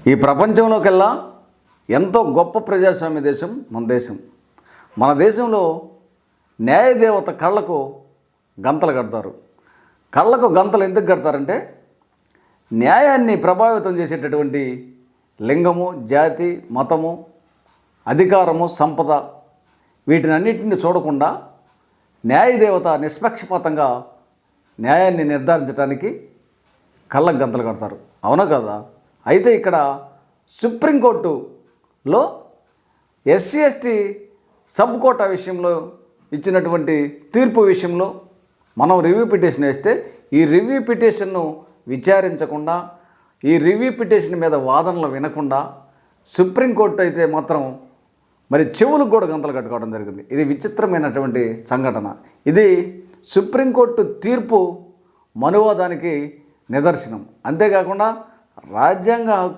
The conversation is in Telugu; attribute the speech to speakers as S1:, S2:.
S1: ఈ ప్రపంచంలోకెల్లా ఎంతో గొప్ప ప్రజాస్వామ్య దేశం మన దేశం. మన దేశంలో న్యాయదేవత కళ్ళకు గంతలు కడతారు. కళ్ళకు గంతలు ఎందుకు కడతారంటే న్యాయాన్ని ప్రభావితం చేసేటటువంటి లింగము, జాతి, మతము, అధికారము, సంపద వీటినన్నింటినీ చూడకుండా న్యాయదేవత నిష్పక్షపాతంగా న్యాయాన్ని నిర్ధారించడానికి కళ్ళకు గంతలు కడతారు. అవునా కదా? అయితే ఇక్కడ సుప్రీంకోర్టులో ఎస్సీ ఎస్టీ సబ్ కోటా విషయంలో ఇచ్చినటువంటి తీర్పు విషయంలో మనం రివ్యూ పిటిషన్ వేస్తే ఈ రివ్యూ పిటిషన్ను విచారించకుండా, ఈ రివ్యూ పిటిషన్ మీద వాదనలు వినకుండా సుప్రీంకోర్టు అయితే మాత్రం మరి చెవులకు కూడా గంతలు కట్టుకోవడం జరిగింది. ఇది విచిత్రమైనటువంటి సంఘటన. ఇది సుప్రీంకోర్టు తీర్పు మనువాదానికి నిదర్శనం. అంతేకాకుండా రాజ్యాంగ హక్కు